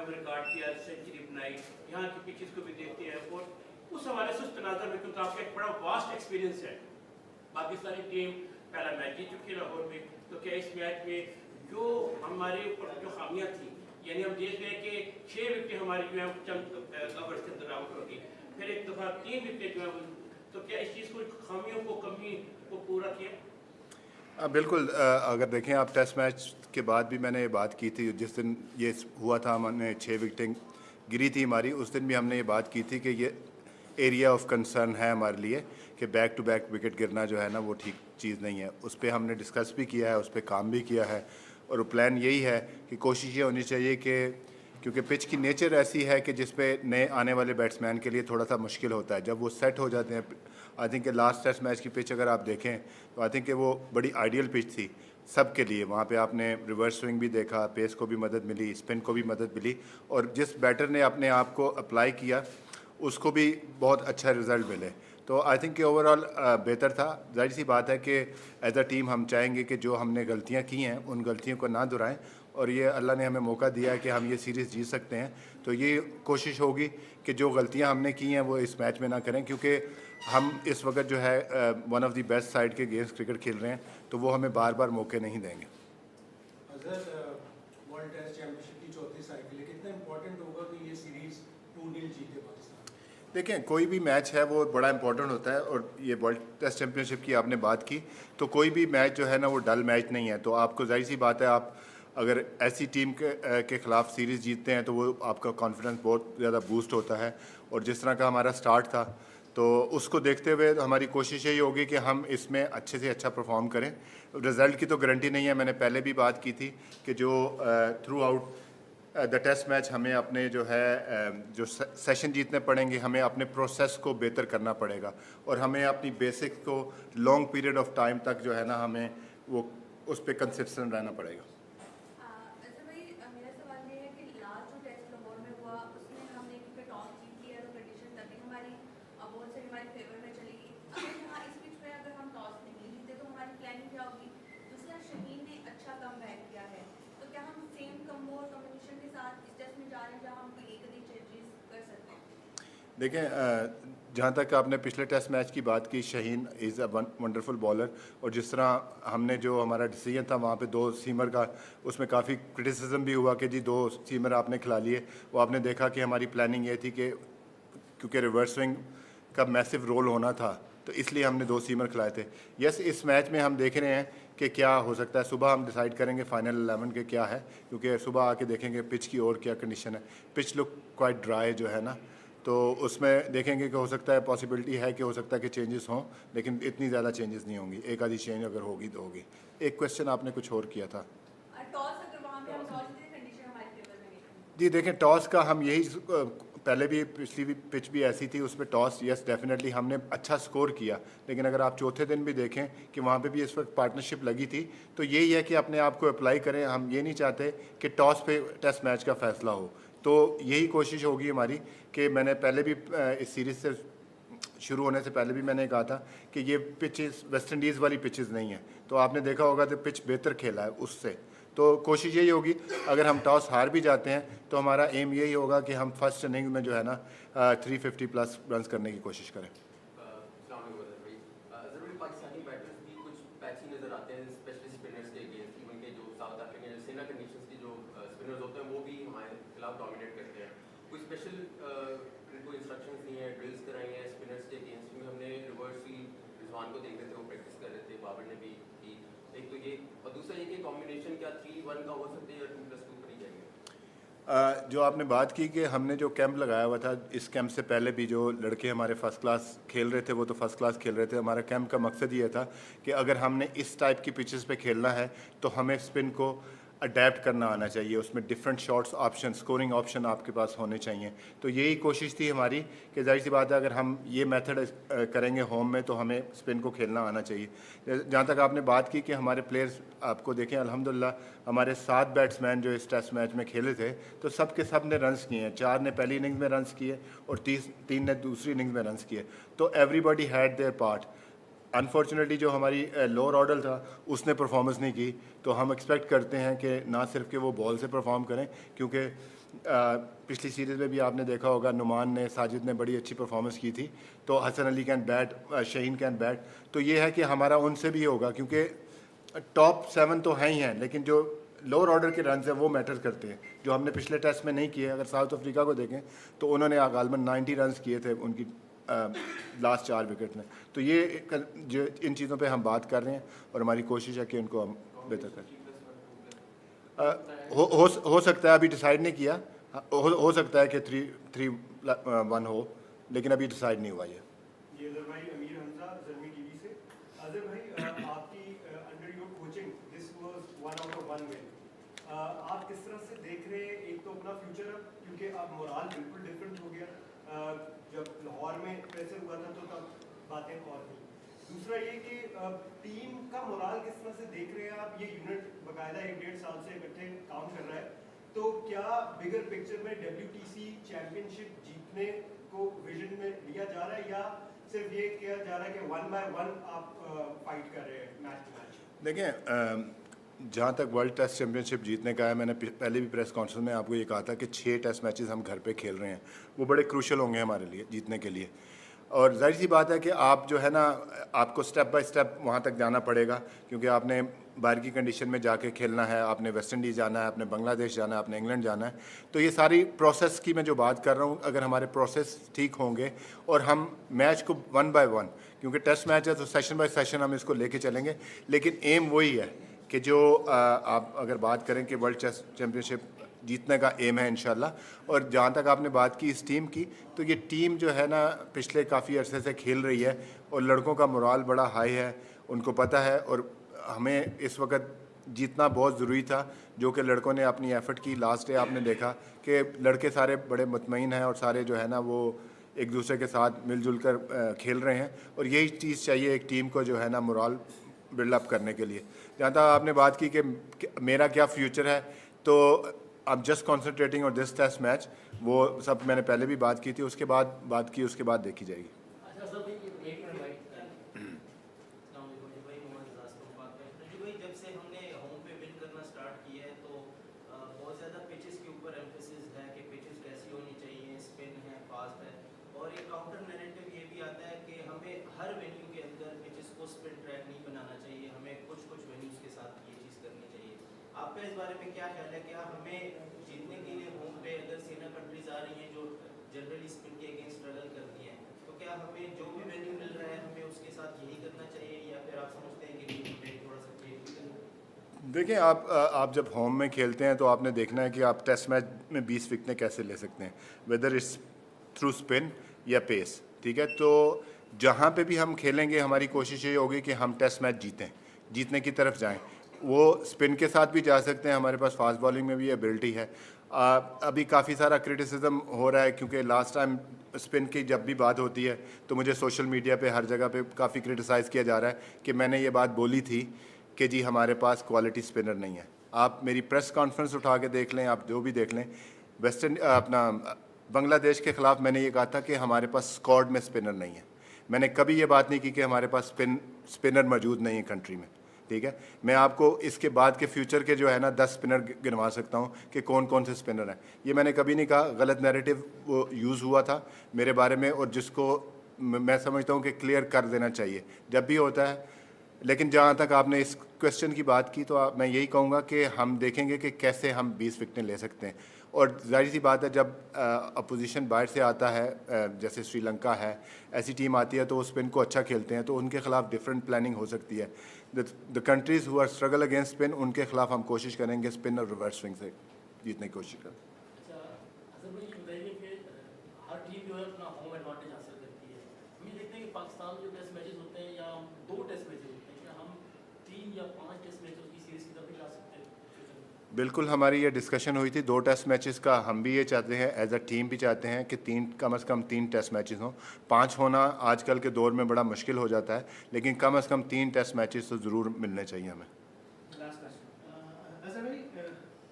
Record किया, century बनाई, यहाँ की पिचेस को भी देखते हैं और उस हवाले से उस तनाज़ुर में, क्योंकि आपका एक बड़ा वास्ट एक्सपीरियंस है, पाकिस्तानी टीम पहला मैच जीत चुकी है लाहौर में, तो क्या इस मैच में जो हमारे ऊपर जो खामियाँ थी, यानी हम देख रहे हैं कि 6 विकेट हमारी जो है चंद ओवर्स के अंदर आउट होगी, फिर एक दफ़ा 3 विकेट जो है, तो क्या इस चीज़ को खामियों को कमी को पूरा किया? बिल्कुल, अगर देखें आप टेस्ट मैच के बाद भी मैंने ये बात की थी, जिस दिन ये हुआ था हमने 6 विकेटें गिरी थी हमारी, उस दिन भी हमने ये बात की थी कि ये एरिया ऑफ कंसर्न है हमारे लिए कि बैक टू बैक विकेट गिरना जो है ना वो ठीक चीज़ नहीं है। उस पर हमने डिस्कस भी किया है, उस पर काम भी किया है और प्लान यही है कि कोशिश ये होनी चाहिए कि क्योंकि पिच की नेचर ऐसी है कि जिस पे नए आने वाले बैट्समैन के लिए थोड़ा सा मुश्किल होता है जब वो सेट हो जाते हैं। I think last test match की पिच अगर आप देखें तो आई थिंक कि वो बड़ी आइडियल पिच थी सब के लिए। वहाँ पे आपने रिवर्स स्विंग भी देखा, पेस को भी मदद मिली, स्पिन को भी मदद मिली और जिस बैटर ने अपने आप को अप्लाई किया उसको भी बहुत अच्छा रिज़ल्ट मिले। तो आई थिंक कि ओवरऑल बेहतर था। जाहिर सी बात है कि एज अ टीम हम चाहेंगे कि जो हमने गलतियाँ की हैं उन गलतियों को ना दोहराएं और ये अल्लाह ने हमें मौका दिया है कि हम ये सीरीज़ जीत सकते हैं। तो ये कोशिश होगी कि जो गलतियां हमने की हैं वो इस मैच में ना करें, क्योंकि हम इस वक्त जो है one of the best side के गेम्स क्रिकेट खेल रहे हैं, तो वो हमें बार बार मौके नहीं देंगे। वर्ल्ड टेस्ट चैंपियनशिप की चौथी साइकिल है, कितना इंपॉर्टेंट होगा कि ये सीरीज 2-0 जीते पाकिस्तान? देखें, कोई भी मैच है वो बड़ा इंपॉर्टेंट होता है और ये वर्ल्ड टेस्ट चैंपियनशिप की आपने बात की, तो कोई भी मैच जो है ना वो डल मैच नहीं है। तो आपको जाहिर सी बात है, आप अगर ऐसी टीम के ख़िलाफ़ सीरीज़ जीतते हैं तो वो आपका कॉन्फिडेंस बहुत ज़्यादा बूस्ट होता है। और जिस तरह का हमारा स्टार्ट था तो उसको देखते हुए हमारी कोशिश यही होगी कि हम इसमें अच्छे से अच्छा परफॉर्म करें। रिज़ल्ट की तो गारंटी नहीं है, मैंने पहले भी बात की थी कि जो throughout the test match हमें अपने जो है जो सेशन जीतने पड़ेंगे, हमें अपने प्रोसेस को बेहतर करना पड़ेगा और हमें अपनी बेसिक्स को लॉन्ग पीरियड ऑफ टाइम तक जो है ना हमें वो उस पर कंसिस्टेंट रहना पड़ेगा। देखें, जहाँ तक आपने पिछले टेस्ट मैच की बात की, Shaheen is a wonderful bowler और जिस तरह हमने जो हमारा डिसीजन था वहाँ पे 2 सीमर का, उसमें काफ़ी क्रिटिसिज्म भी हुआ कि जी 2 सीमर आपने खिला लिए। वो आपने देखा कि हमारी प्लानिंग ये थी कि क्योंकि रिवर्स स्विंग का मैसिव रोल होना था तो इसलिए हमने 2 सीमर खिलाए थे। यस, इस मैच में हम देख रहे हैं कि क्या हो सकता है। सुबह हम डिसाइड करेंगे फाइनल 11 के क्या है, क्योंकि सुबह आके देखेंगे पिच की और क्या कंडीशन है। पिच लुक क्वाइट ड्राई जो है ना, तो उसमें देखेंगे कि हो सकता है, पॉसिबिलिटी है कि हो सकता है कि चेंजेस हों, लेकिन इतनी ज़्यादा चेंजेस नहीं होंगी। एक आधी चेंज अगर होगी तो होगी। एक क्वेश्चन आपने कुछ और किया था जी। देखें, टॉस का हम यही पहले भी पिछली पिच भी ऐसी थी, उसमें टॉस यस डेफिनेटली हमने अच्छा स्कोर किया, लेकिन अगर आप चौथे दिन भी देखें कि वहाँ पे भी इस वक्त पार्टनरशिप लगी थी, तो यही है कि अपने आप को अप्लाई करें। हम ये नहीं चाहते कि टॉस पे टेस्ट मैच का फैसला हो, तो यही कोशिश होगी हमारी कि मैंने पहले भी इस सीरीज़ से शुरू होने से पहले भी मैंने कहा था कि ये पिचेस वेस्ट इंडीज़ वाली पिचेस नहीं है। तो आपने देखा होगा तो पिच बेहतर खेला है उससे। तो कोशिश यही होगी, अगर हम टॉस हार भी जाते हैं तो हमारा एम यही होगा कि हम फर्स्ट इनिंग में जो है ना 350 प्लस रन करने की कोशिश करें। को देख रहे थे, वो प्रैक्टिस कर रहे थे, बाबर ने भी की। एक तो ये, और दूसरा ये कि कॉम्बिनेशन क्या 3-1 का हो सकता है या 2+2 पर ही जाएंगे? जो आपने बात की कि हमने जो कैंप लगाया हुआ था, इस कैंप से पहले भी जो लड़के हमारे फर्स्ट क्लास खेल रहे थे वो तो फर्स्ट क्लास खेल रहे थे। हमारा कैंप का मकसद ये था कि अगर हमने इस टाइप की पिचेस पे खेलना है तो हमें स्पिन को अडेप्ट करना आना चाहिए, उसमें different shots option, scoring option आपके पास होने चाहिए। तो यही कोशिश थी हमारी कि जाहिर सी बात है अगर हम ये मेथड करेंगे होम में तो हमें स्पिन को खेलना आना चाहिए। जहाँ तक आपने बात की कि हमारे प्लेयर्स, आपको देखें अल्हम्दुलिल्लाह हमारे 7 बैट्समैन जो इस टेस्ट मैच में खेले थे तो सब के सब ने रन्स किए हैं। 4 ने पहली इनिंग्स में रन्स किए और 3 ने दूसरी इनिंग्स में रन्स किए। तो everybody had there part. Unfortunately जो हमारी लोअर ऑर्डर था उसने परफॉर्मेंस नहीं की, तो हम एक्सपेक्ट करते हैं कि ना सिर्फ कि वो बॉल से परफॉर्म करें, क्योंकि पिछली सीरीज़ में भी आपने देखा होगा नुमान ने, साजिद ने बड़ी अच्छी परफॉर्मेंस की थी, तो Hasan Ali can bat, Shaheen can bat. तो ये है कि हमारा उनसे भी होगा, क्योंकि टॉप 7 तो हैं ही हैं, लेकिन जो लोअर ऑर्डर के रन हैं वो मैटर करते हैं, जो हमने पिछले टेस्ट में नहीं किए। अगर साउथ अफ्रीका को देखें तो उन्होंने गालबन 90 रन किए थे उनकी लास्ट 4 विकेट में। तो ये जो इन चीज़ों पे हम बात कर रहे हैं और हमारी कोशिश है कि उनको हम बेहतर करें। हो सकता है, अभी डिसाइड नहीं किया, हो सकता है कि 3-1 हो, लेकिन अभी डिसाइड नहीं हुआ ये। अजहर भाई, अमीर हमजा, ज़रमी टीवी से। अजहर भाई, आपकी under your coaching this was 1 out of 1 win. आप किस तरह से देख रहे हैं एक तो अपना फ्यूचर अब, क्योंकि अब मोराल बिल्कुल डिफरेंट हो गया। जब लाहौर में प्रेशर हुआ था तो तब बातें और थी। दूसरा ये कि टीम का मोराल किस तरह से देख रहे हैं आप? ये यूनिट बाकायदा 1-1.5 साल से इकट्ठे काम कर रहा है, तो क्या बिगर पिक्चर में WTC चैंपियनशिप जीतने को विजन में लिया जा रहा है, या सिर्फ ये किया जा रहा है कि 1 बाय 1 आप फाइट कर रहे हैं मैच टू मैच? देखें, जहाँ तक वर्ल्ड टेस्ट चैम्पियनशिप जीतने का है, मैंने पहले भी प्रेस कॉन्फ्रेंस में आपको ये कहा था कि 6 टेस्ट मैचेस हम घर पे खेल रहे हैं, वो बड़े क्रूशल होंगे हमारे लिए जीतने के लिए। और जाहिर सी बात है कि आप जो है ना, आपको स्टेप बाय स्टेप वहाँ तक जाना पड़ेगा, क्योंकि आपने बाहर की कंडीशन में जाके खेलना है, आपने वेस्ट इंडीज़ जाना है, आपने बांग्लादेश जाना है, आपने इंग्लैंड जाना है। तो ये सारी प्रोसेस की मैं जो बात कर रहा हूँ, अगर हमारे प्रोसेस ठीक होंगे और हम मैच को 1 बाय 1, क्योंकि टेस्ट मैच है तो सेशन बाय सेशन हम इसको लेके चलेंगे, लेकिन एम वही है कि जो आप अगर बात करें कि वर्ल्ड टेस्ट चैम्पियनशिप जीतने का एम है इंशाल्लाह। और जहाँ तक आपने बात की इस टीम की, तो ये टीम जो है ना पिछले काफ़ी अरसे से खेल रही है और लड़कों का मोराल बड़ा हाई है, उनको पता है। और हमें इस वक्त जीतना बहुत ज़रूरी था, जो कि लड़कों ने अपनी एफ़र्ट की। लास्ट डे आपने देखा कि लड़के सारे बड़े मुतमईन हैं और सारे जो है ना वो एक दूसरे के साथ मिलजुल कर खेल रहे हैं, और यही चीज़ चाहिए एक टीम को जो है ना मोराल बिल्डअप करने के लिए। जहाँ तक आपने बात की कि मेरा क्या फ्यूचर है, तो अब just concentrating on this test match, वो सब मैंने पहले भी बात की थी, उसके बाद बात की, उसके बाद देखी जाएगी। जब से हमने होम पे विन करना स्टार्ट किया है तो बहुत ज़्यादा पिचेस के ऊपर एम्फेसिस है कि पिचेस कैसी होनी चाहिए, स्पिन है, फास्ट है, और एक काउंटर नैरेटिव ये भी आता है कि हमें हर वेन्यू के अंदर पिचेस को स्पिन ट्रैक नहीं बनाना चाहिए, हमें कुछ वेन्यूज़ के साथ ये चीज़ करनी चाहिए। आपका इस बारे में क्या ख्याल है? क्या हमें जीतने के लिए होम पे अगर सीनियर कंट्रीज आ रही हैं जो जनरली स्पिन के अगेंस्ट स्ट्रगल करती हैं, तो क्या हमें जो भी वेन्यू मिल रहा है हमें उसके साथ यही करना चाहिए, या फिर आप समझते हैं कि हमें थोड़ा सा चेंज भी करना? देखिए, आप जब होम में खेलते हैं तो आपने देखना है कि आप टेस्ट मैच में 20 विकेटें कैसे ले सकते हैं, वेदर इट्स थ्रू स्पिन या पेस, ठीक है। तो जहाँ पे भी हम खेलेंगे हमारी कोशिश ये होगी कि हम टेस्ट मैच जीतें, जीतने की तरफ जाएं। वो स्पिन के साथ भी जा सकते हैं, हमारे पास फास्ट बॉलिंग में भी एबिलिटी है। अभी काफ़ी सारा क्रिटिसिज्म हो रहा है, क्योंकि लास्ट टाइम स्पिन की जब भी बात होती है तो मुझे सोशल मीडिया पे हर जगह पे काफ़ी क्रिटिसाइज़ किया जा रहा है कि मैंने ये बात बोली थी कि जी हमारे पास क्वालिटी स्पिनर नहीं है। आप मेरी प्रेस कॉन्फ्रेंस उठा के देख लें, आप जो भी देख लें, अपना बांग्लादेश के ख़िलाफ़ मैंने ये कहा था कि हमारे पास स्क्वाड में स्पिनर नहीं है। मैंने कभी ये बात नहीं की कि हमारे पास स्पिनर मौजूद नहीं है कंट्री में, ठीक है। मैं आपको इसके बाद के फ्यूचर के जो है ना 10 स्पिनर गिनवा सकता हूँ कि कौन कौन से स्पिनर हैं। ये मैंने कभी नहीं कहा, गलत नैरेटिव वो यूज़ हुआ था मेरे बारे में, और जिसको मैं समझता हूँ कि क्लियर कर देना चाहिए जब भी होता है। लेकिन जहाँ तक आपने इस क्वेश्चन की बात की, तो मैं यही कहूँगा कि हम देखेंगे कि कैसे हम 20 विकेटें ले सकते हैं। और जाहिर सी बात है, जब अपोजिशन बाहर से आता है, जैसे श्रीलंका है, ऐसी टीम आती है तो वो स्पिन को अच्छा खेलते हैं, तो उनके खिलाफ डिफरेंट प्लानिंग हो सकती है। The countries who are struggle against spin, उनके खिलाफ हम कोशिश करेंगे स्पिन और रिवर्स स्विंग से जीतने की कोशिश करें। अच्छा, असल में ये बताइए कि हर टीम जो है अपना होम एडवांटेज हासिल करती है। हम ये देखते हैं कि पाकिस्तान में जो टेस्ट मैचेस होते हैं या 2 टेस्ट मैचेस होते हैं, क्या हम 3 या 5 टेस्ट मैचेस की सीरीज की तरफ भी जा सकते हैं? बिल्कुल, हमारी ये डिस्कशन हुई थी 2 टेस्ट मैचेस का। हम भी ये चाहते हैं, एज अ टीम भी चाहते हैं कि कम से कम 3 टेस्ट मैचेस हों। 5 होना आजकल के दौर में बड़ा मुश्किल हो जाता है, लेकिन कम से कम 3 टेस्ट मैचेस तो ज़रूर मिलने चाहिए हमें। लास्ट क्वेश्चन, अजहर भाई,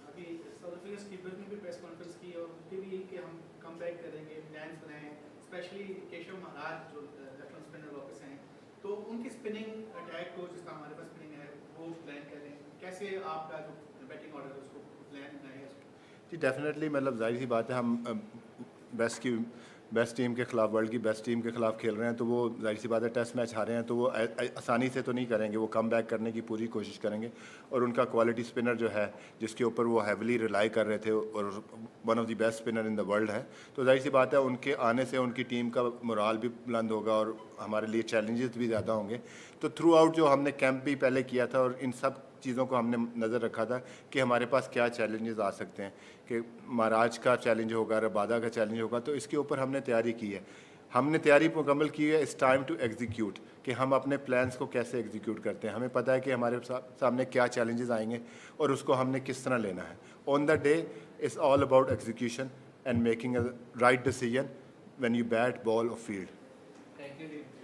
अभी साउथ अफ्रीका स्कीपर ने भी प्रेस कॉन्फ्रेंस की और उनके भी कि हम कम बैक करेंगे, प्लान्स बनाए हैं, स्पेशली केशव महाराज जो लेफ्ट स्पिनर वापस हैं, तो उनकी स्पिनिंग अटैक को, जिसका हमारे पास स्पिनिंग है, वो प्लान कर रहे हैं। कैसे आपका जो बैटिंग ऑर्डर है उसको प्लान बनाया है? जी डेफिनेटली, मतलब जाहिर सी बात है, हम बेस्ट टीम के खिलाफ, वर्ल्ड की बेस्ट टीम के खिलाफ खेल रहे हैं, तो वो जाहिर सी बात है टेस्ट मैच हारे हैं तो वो आसानी से तो नहीं करेंगे, वो कम बैक करने की पूरी कोशिश करेंगे। और उनका क्वालिटी स्पिनर जो है जिसके ऊपर वो हैविली रिलाई कर रहे थे और one of the best spinner in the world है, तो जाहिर सी बात है उनके आने से उनकी टीम का मोराल भी बुलंद होगा और हमारे लिए चैलेंजेस भी ज़्यादा होंगे। तो थ्रू आउट जो हमने कैंप भी पहले किया था और इन सब चीज़ों को हमने नज़र रखा था कि हमारे पास क्या चैलेंजेस आ सकते हैं, कि महाराज का चैलेंज होगा, रबादा का चैलेंज होगा, तो इसके ऊपर हमने तैयारी की है। हमने तैयारी मुकम्मल की है, इट्स टाइम टू एग्जीक्यूट, कि हम अपने प्लान्स को कैसे एग्जीक्यूट करते हैं। हमें पता है कि हमारे सामने क्या चैलेंजेस आएंगे और उसको हमने किस तरह लेना है। On the day it's all about execution and making a right decision when you bat, ball और फील्ड। Thank you.